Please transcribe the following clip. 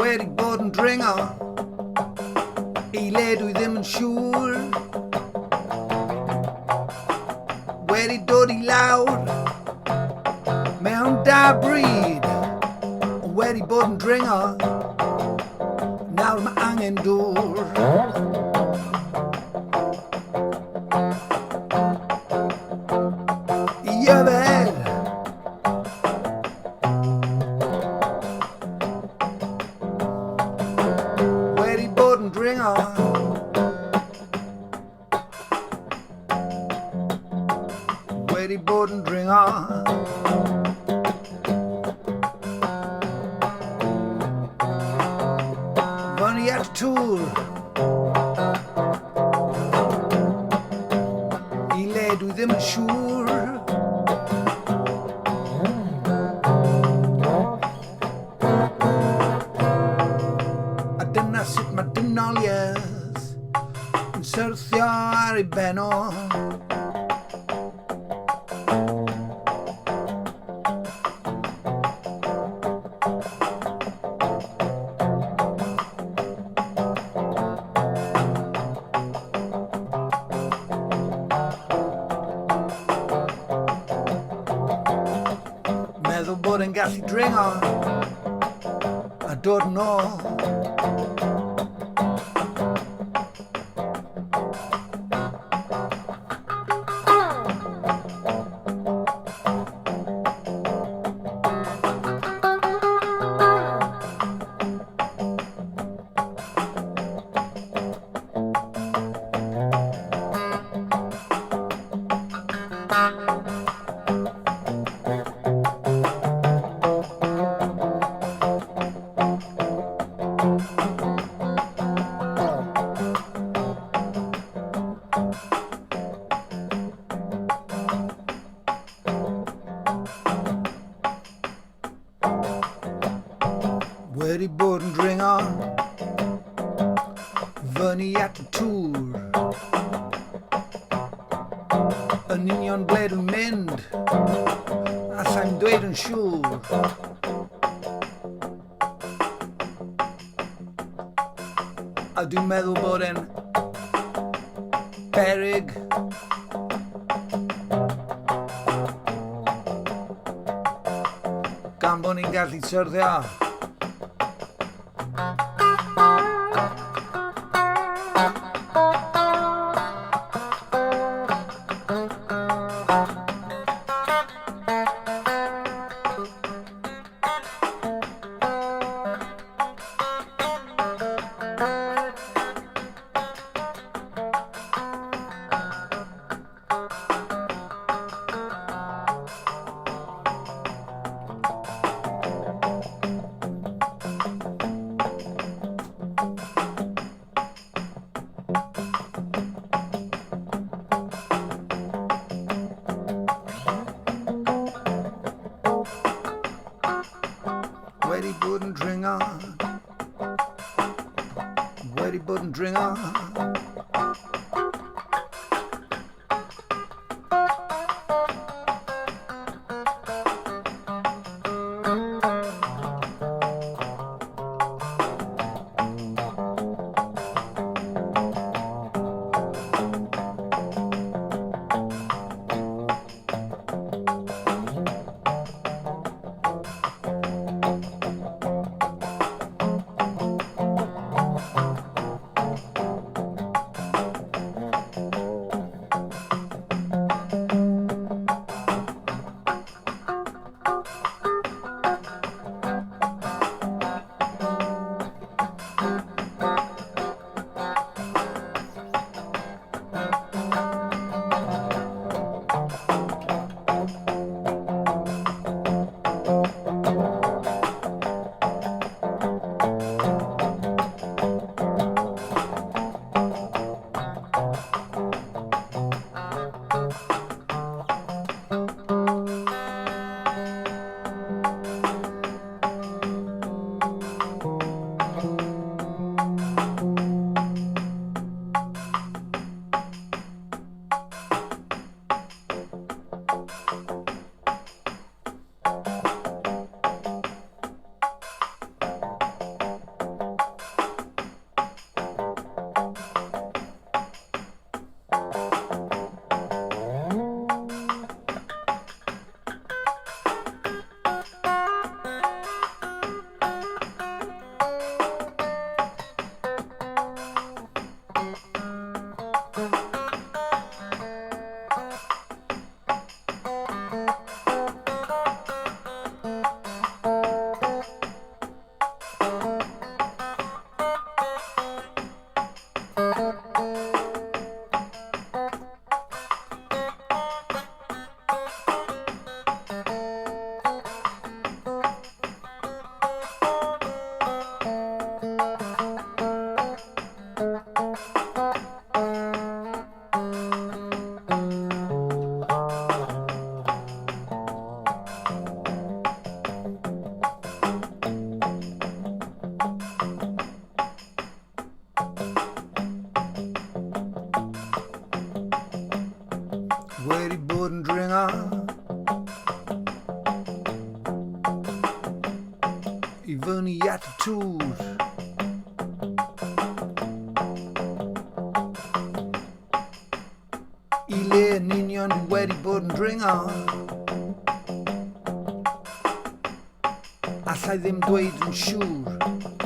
wedi bod yn dringo I le dwi ddim yn siŵr wedi dod I lawr mewn da bryd wedi bod yn dringo nawr mae angen dŵr I yfed wedi bod yn dringo wedi bod yn dringo Fyny at y Twwr I le dwi ddim yn siŵr A dyna sut mae dynoliaeth yn syrthio ar ei beno Meddwl bod yn gallu dringo a dod yn ôl Wedi bod yn dringo Fyny at y Twwr Yn union ble dwi'n mynd A sa'n dweud yn siŵr A dwi'n meddwl bod e'n beryg Gan bod ni'n gallu syrthio Wedi bod yn dringo Wedi bod yn dringo I fyny at y Twwr. I le yn union dwi wedi bod yn dringo'r. Allai ddim dweud yn siŵr.